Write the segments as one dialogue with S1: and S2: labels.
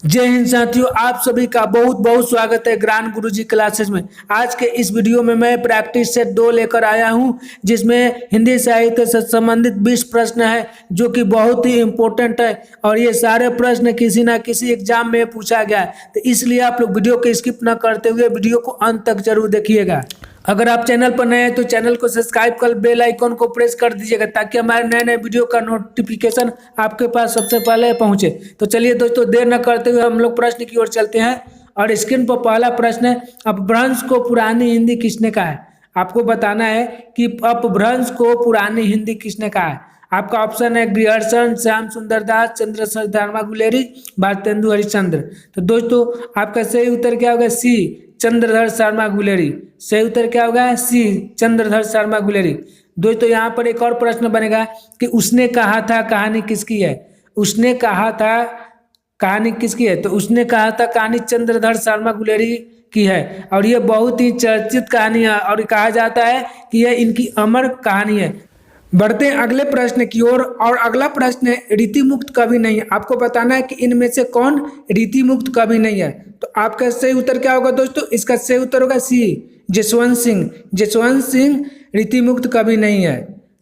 S1: जय हिंद साथियों, आप सभी का बहुत बहुत स्वागत है ज्ञान गुरुजी क्लासेस में। आज के इस वीडियो में मैं प्रैक्टिस सेट 2 लेकर आया हूं, जिसमें हिंदी साहित्य से संबंधित 20 प्रश्न है जो कि बहुत ही इम्पोर्टेंट है और ये सारे प्रश्न किसी ना किसी एग्जाम में पूछा गया है। तो इसलिए आप लोग वीडियो को स्किप न करते हुए वीडियो को अंत तक जरूर देखिएगा। अगर आप चैनल पर नए हैं तो चैनल को सब्सक्राइब कर बेल आइकन को प्रेस कर दीजिएगा ताकि हमारे नए नए वीडियो का नोटिफिकेशन आपके पास सबसे पहले पहुंचे। तो चलिए दोस्तों, देर न करते हुए हम लोग प्रश्न की ओर चलते हैं और स्क्रीन पर पहला प्रश्न है, अपभ्रंश को पुरानी हिंदी किसने कहा है। आपको बताना है कि अपभ्रंश को पुरानी हिंदी किसने कहा है। आपका ऑप्शन है ग्रियर्सन, श्याम सुंदर दास, चंद्रशेखर शर्मा गुलेरी, भारतेंदु हरिश्चंद्र। तो दोस्तों आपका सही उत्तर क्या होगा? सी, चंद्रधर शर्मा गुलेरी। सही उत्तर क्या होगा? सी, चंद्रधर शर्मा गुलेरी। दोस्तों यहाँ पर एक और प्रश्न बनेगा कि उसने कहा था कहानी किसकी है। उसने कहा था कहानी किसकी है, तो उसने कहा था कहानी चंद्रधर शर्मा गुलेरी की है और यह बहुत ही चर्चित कहानी है और कहा जाता है कि यह इनकी अमर कहानी है। बढ़ते हैं अगले प्रश्न की ओर और अगला प्रश्न है, रीति मुक्त कवि नहीं है। आपको बताना है कि इनमें से कौन रीति मुक्त कवि नहीं है। तो आपका सही उत्तर क्या होगा दोस्तों? इसका सही उत्तर होगा सी, जसवंत सिंह। जसवंत सिंह रीति मुक्त कवि नहीं है।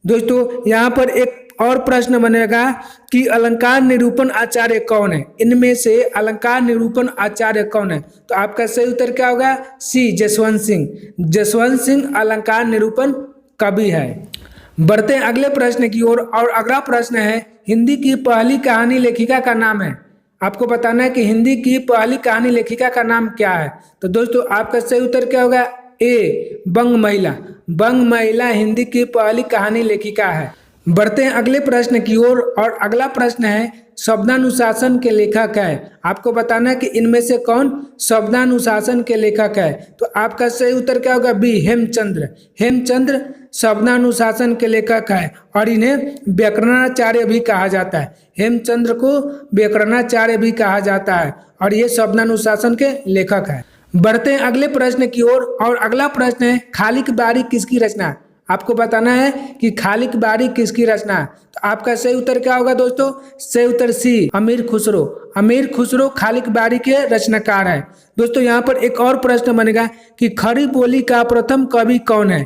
S1: दोस्तों यहाँ पर एक और प्रश्न बनेगा कि अलंकार निरूपण आचार्य कौन है। इनमें से अलंकार निरूपण आचार्य कौन है। तो आपका सही उत्तर क्या होगा? सी, जसवंत सिंह। जसवंत सिंह अलंकार निरूपण कवि है। बढ़ते हैं अगले प्रश्न की ओर और अगला प्रश्न है, हिंदी की पहली कहानी लेखिका का नाम है। आपको बताना है कि हिंदी की पहली कहानी लेखिका का नाम क्या है। तो दोस्तों आपका सही उत्तर क्या होगा? ए, बंग महिला। बंग महिला हिंदी की पहली कहानी लेखिका है। बढ़ते हैं अगले प्रश्न की ओर और अगला प्रश्न है, शब्दानुशासन के लेखक है। आपको बताना है कि इनमें से कौन शब्दानुशासन के लेखक है। तो आपका सही उत्तर क्या होगा? बी, हेमचंद्र। हेमचंद्र शब्दानुशासन के लेखक है और इन्हें व्याकरणाचार्य भी कहा जाता है। हेमचंद्र को व्याकरणाचार्य भी कहा जाता है और ये शब्दानुशासन के लेखक है। बढ़ते हैं अगले प्रश्न की ओर और अगला प्रश्न है, खालिक बारी किसकी रचना है। आपको बताना है कि खालिक बारी किसकी रचना है। तो आपका सही उत्तर क्या होगा दोस्तों? सही उत्तर सी, अमीर खुसरो। अमीर खुसरो खालिक बारी के रचनाकार है। दोस्तों यहाँ पर एक और प्रश्न बनेगा कि खड़ी बोली का प्रथम कवि कौन है।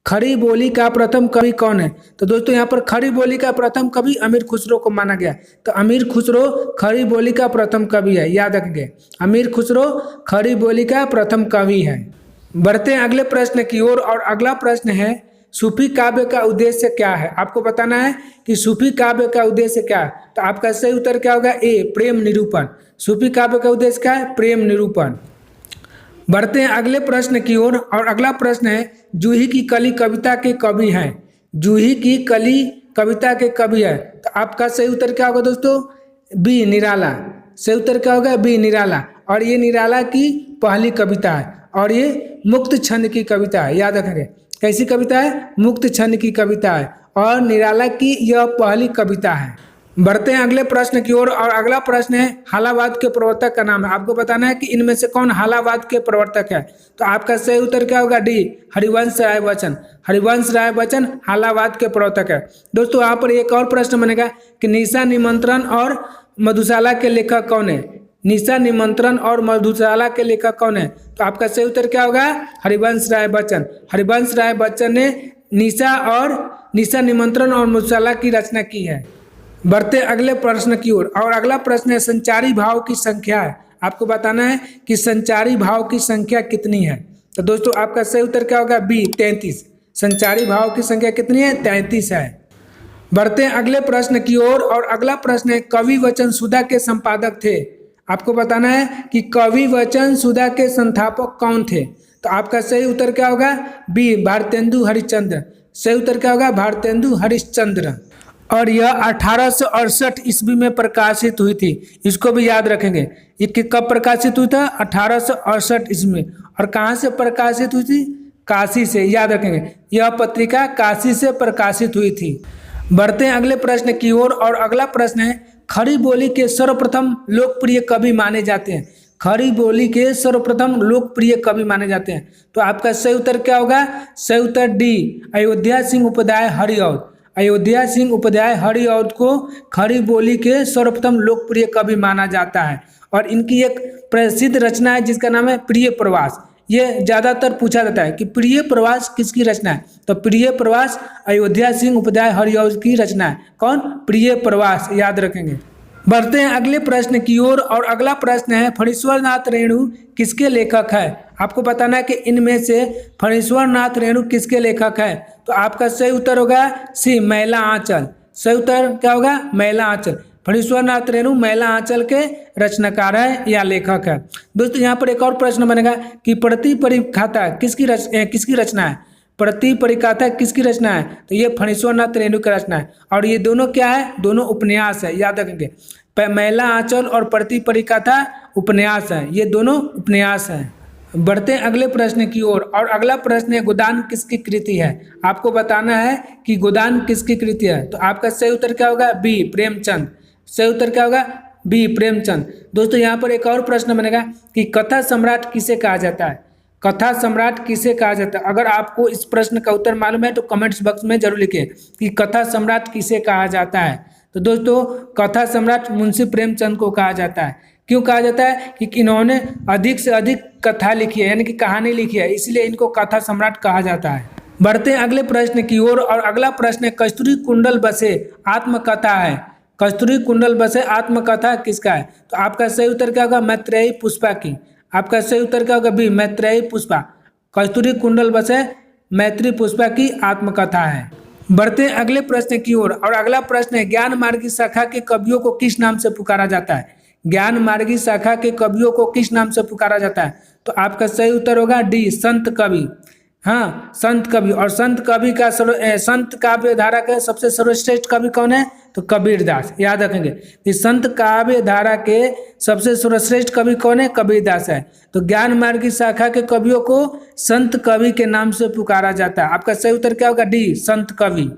S1: खड़ी बोली का प्रथम कवि कौन है। तो दोस्तों यहाँ पर खड़ी बोली का प्रथम कवि अमीर खुसरो को माना गया। तो अमीर खुसरो खड़ी बोली का प्रथम कवि है, याद रखेंगे। अमीर खुसरो खड़ी बोली का प्रथम कवि है। बढ़ते हैं अगले प्रश्न की ओर और अगला प्रश्न है, सूफी काव्य का उद्देश्य क्या है। आपको बताना है कि सूफी काव्य का उद्देश्य क्या है। तो आपका सही उत्तर क्या होगा? ए, प्रेम निरूपण। सूफी काव्य का उद्देश्य क्या है? प्रेम निरूपण। बढ़ते हैं अगले प्रश्न की ओर और अगला प्रश्न है, जूही की कली कविता के कवि हैं। जूही की कली कविता के कवि है। तो आपका सही उत्तर क्या होगा दोस्तों? बी, निराला। सही उत्तर क्या होगा? बी, निराला। और ये निराला की पहली कविता है और ये मुक्त छंद की कविता है, याद रखेंगे। कैसी कविता है? मुक्त छंद की कविता है और निराला की यह पहली कविता है। बढ़ते हैं अगले प्रश्न की ओर और अगला प्रश्न है, हालावाद के प्रवर्तक का नाम है। आपको बताना है कि इनमें से कौन हालावाद के प्रवर्तक है। तो आपका सही उत्तर क्या होगा? डी, हरिवंश राय बच्चन। हरिवंश राय बच्चन हालावाद के प्रवर्तक है। दोस्तों यहाँ पर एक और प्रश्न बनेगा कि निशा निमंत्रण और मधुशाला के लेखक कौन है। निशा निमंत्रण और मधुशाला के लेखक कौन है। तो आपका सही उत्तर क्या होगा? हरिवंश राय बच्चन। हरिवंश राय बच्चन ने निशा निमंत्रण और मधुशाला की रचना की है। बढ़ते अगले प्रश्न की ओर और अगला प्रश्न है, संचारी भाव की संख्या है। आपको बताना है कि संचारी भाव की संख्या कितनी है। तो दोस्तों आपका सही उत्तर क्या होगा? बी, 33। संचारी भाव की संख्या कितनी है? 33 है। बढ़ते हैं अगले प्रश्न की ओर और अगला प्रश्न है, कवि वचन सुधा के संपादक थे। आपको बताना है कि कवि वचन सुधा के संस्थापक कौन थे। तो आपका सही उत्तर क्या होगा? बी, भारतेंदु हरिश्चंद्र। सही उत्तर क्या होगा? भारतेंदु हरिश्चंद्र। और यह 1868 ईस्वी में प्रकाशित हुई थी। इसको भी याद रखेंगे। ये कब प्रकाशित हुई था? 1868 ईस्वी में। और कहाँ से प्रकाशित हुई थी? काशी से, याद रखेंगे। यह पत्रिका काशी से प्रकाशित हुई थी। बढ़ते हैं अगले प्रश्न की ओर और अगला प्रश्न है, खड़ी बोली के सर्वप्रथम लोकप्रिय कवि माने जाते हैं। खड़ी बोली के सर्वप्रथम लोकप्रिय कवि माने जाते हैं। तो आपका सही उत्तर क्या होगा? सही उत्तर डी, अयोध्या सिंह उपाध्याय हरिऔध। अयोध्या सिंह उपाध्याय हरिऔध को खड़ी बोली के सर्वप्रथम लोकप्रिय कवि माना जाता है और इनकी एक प्रसिद्ध रचना है जिसका नाम है प्रिय प्रवास। ये ज़्यादातर पूछा जाता है कि प्रिय प्रवास किसकी रचना है, तो प्रिय प्रवास अयोध्या सिंह उपाध्याय हरिऔध की रचना है। कौन? प्रिय प्रवास, याद रखेंगे। बढ़ते हैं अगले प्रश्न की ओर और अगला प्रश्न है फणीश्वर नाथ रेणु किसके लेखक है। आपको बताना है कि इनमें से फणीश्वर नाथ रेणु किसके लेखक है, तो आपका सही उत्तर होगा सी, मैला आंचल। सही उत्तर क्या होगा? मैला आंचल। फणीश्वर नाथ रेणु मैला आंचल के रचनाकार है या लेखक है। दोस्तों यहाँ पर एक और प्रश्न बनेगा कि प्रति परिखाता किसकी रचना है। प्रति परिखाता किसकी रचना है, तो ये फणीश्वर नाथ रेणु की रचना है और ये दोनों क्या है? दोनों उपन्यास है, याद रखेंगे। मैला आंचल और प्रति परिखाता उपन्यास है, ये दोनों उपन्यास हैं। बढ़ते हैं अगले प्रश्न की ओर और अगला प्रश्न है गोदान किसकी कृति है। आपको बताना है कि गोदान किसकी कृति है, तो आपका सही उत्तर क्या होगा? बी, प्रेमचंद। सही उत्तर क्या होगा? बी, प्रेमचंद। दोस्तों यहाँ पर एक और प्रश्न बनेगा कि कथा सम्राट किसे कहा जाता है। कथा सम्राट किसे कहा जाता है। अगर आपको इस प्रश्न का उत्तर मालूम है तो कमेंट्स बॉक्स में जरूर लिखिए कि कथा सम्राट किसे कहा जाता है। तो दोस्तों कथा सम्राट मुंशी प्रेमचंद को कहा जाता है। क्यों कहा जाता है? कि इन्होंने अधिक से अधिक कथा लिखी है, यानी कि कहानी लिखी है, इसलिए इनको कथा सम्राट कहा जाता है। बढ़ते हैं अगले प्रश्न की ओर और अगला प्रश्न है कस्तूरी कुंडल बसे आत्मकथा है। कस्तूरी कुंडल बसे आत्मकथा किसका है, तो आपका सही उत्तर क्या होगा? मैत्रेयी पुष्पा की। आपका सही उत्तर क्या होगा? बी, मैत्रेयी पुष्पा। कस्तूरी कुंडल बसे मैत्री पुष्पा की आत्मकथा है। बढ़ते हैं अगले प्रश्न की ओर और अगला प्रश्न है ज्ञान मार्गी शाखा के कवियों को किस नाम से पुकारा जाता है। ज्ञान मार्गी शाखा के कवियों को किस नाम से पुकारा जाता है, तो आपका सही उत्तर होगा डी, संत कवि। हाँ, संत कवि। और संत कवि का संत काव्य धारा के सबसे सर्वश्रेष्ठ कवि कौन है, तो कबीरदास। याद रखेंगे कि संत काव्य धारा के सबसे सर्वश्रेष्ठ कवि कौन है, कबीरदास है। तो ज्ञान मार्गी शाखा के कवियों को संत कवि के नाम से पुकारा जाता है। आपका सही उत्तर क्या होगा? डी, संत कवि।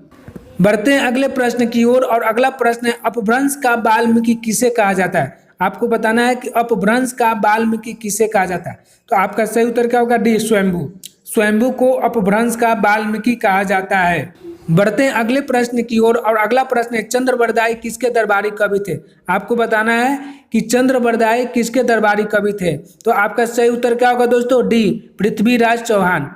S1: बढ़ते हैं अगले प्रश्न की ओर और अगला प्रश्न है अपभ्रंश का वाल्मीकि किसे कहा जाता है। आपको बताना है कि अपभ्रंश का वाल्मीकि किसे कहा जाता है, तो आपका सही उत्तर क्या होगा? डी, स्वयंभू। स्वयंभू को अपभ्रंश का वाल्मीकि कहा जाता है। बढ़ते हैं अगले प्रश्न की ओर और अगला प्रश्न है चंद्रबरदाई किसके दरबारी कवि थे। आपको बताना है कि चंद्रबरदाई किसके दरबारी कवि थे, तो आपका सही उत्तर क्या होगा दोस्तों? डी, पृथ्वीराज चौहान।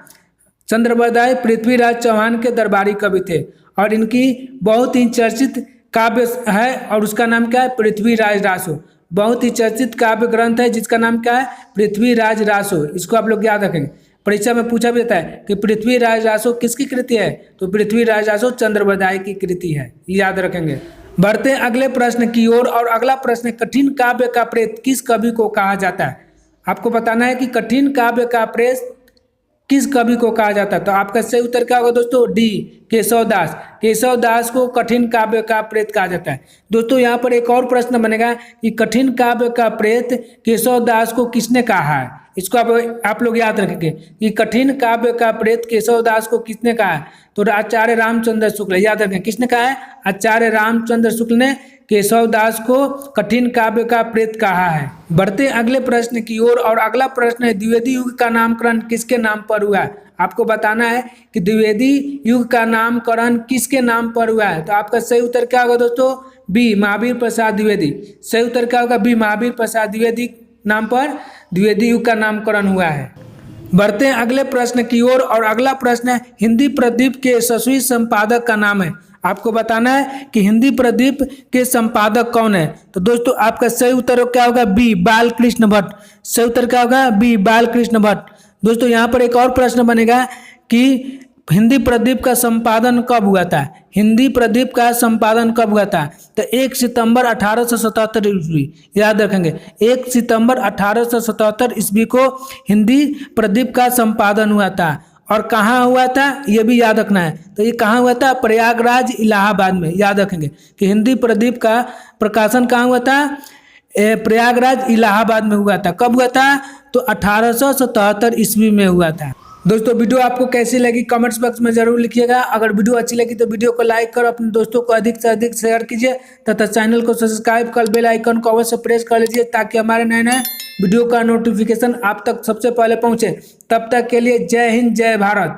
S1: चंद्रबरदाई पृथ्वीराज चौहान के दरबारी कवि थे और इनकी बहुत ही चर्चित काव्य है और उसका नाम क्या है? पृथ्वीराज रासो। बहुत ही चर्चित काव्य ग्रंथ है जिसका नाम क्या है? पृथ्वीराज रासो। इसको आप लोग याद रखेंगे, परीक्षा में पूछा भी जाता है कि पृथ्वीराज रासो किसकी कृति है, तो पृथ्वीराज रासो चंद्रबरदाई की कृति है, याद रखेंगे। बढ़ते हैं अगले प्रश्न की ओर और अगला प्रश्न कठिन काव्य का प्रेत किस कवि को कहा जाता है। आपको बताना है कि कठिन काव्य का प्रेत किस कवि को कहा जाता है, तो आपका सही उत्तर क्या होगा दोस्तों? डी, केशवदास। केशवदास को कठिन काव्य का प्रेत कहा जाता है। दोस्तों यहाँ पर एक और प्रश्न बनेगा कि कठिन काव्य का प्रेत केशवदास को किसने कहा है। इसको आप लोग याद रखेंगे कि कठिन काव्य का प्रेत केशवदास को किसने कहा है, तो आचार्य रामचंद्र शुक्ल। याद रखें किसने कहा है? आचार्य रामचंद्र शुक्ल ने केशवदास को कठिन काव्य का प्रेत कहा है। बढ़ते अगले प्रश्न की ओर और अगला प्रश्न है द्विवेदी युग का नामकरण किसके नाम पर हुआ है। आपको बताना है कि द्विवेदी युग का नामकरण किसके नाम पर हुआ है, तो आपका सही उत्तर क्या होगा दोस्तों? बी, महावीर प्रसाद द्विवेदी। सही उत्तर क्या होगा? बी, महावीर प्रसाद द्विवेदी नाम पर द्विवेदी युग का नामकरण हुआ है। बढ़ते हैं अगले प्रश्न की ओर और अगला प्रश्न है हिंदी प्रदीप के यशस्वी संपादक का नाम है। आपको बताना है कि हिंदी प्रदीप के संपादक कौन है, तो दोस्तों आपका सही उत्तर क्या होगा? बी, बालकृष्ण भट्ट। सही उत्तर क्या होगा? बी, बालकृष्ण भट्ट। दोस्तों यहाँ पर एक और प्रश्न बनेगा कि हिंदी प्रदीप का संपादन कब हुआ था। हिंदी प्रदीप का संपादन कब हुआ था, तो 1 सितंबर 1877 ईस्वी। याद रखेंगे 1 सितंबर 1877 ईस्वी को हिंदी प्रदीप का संपादन हुआ था। और कहाँ हुआ था ये भी याद रखना है, तो ये कहाँ हुआ था? प्रयागराज इलाहाबाद में। याद रखेंगे कि हिंदी प्रदीप का प्रकाशन कहाँ हुआ था? प्रयागराज इलाहाबाद में हुआ था। कब हुआ था? तो 1877 ईस्वी में हुआ था। दोस्तों वीडियो आपको कैसी लगी कमेंट्स बॉक्स में जरूर लिखिएगा। अगर वीडियो अच्छी लगी तो वीडियो को लाइक कर अपने दोस्तों को अधिक से अधिक शेयर कीजिए तथा चैनल को सब्सक्राइब कर बेल आइकन को अवश्य प्रेस कर लीजिए ताकि हमारे नए नए वीडियो का नोटिफिकेशन आप तक सबसे पहले पहुंचे। तब तक के लिए जय हिंद, जय भारत।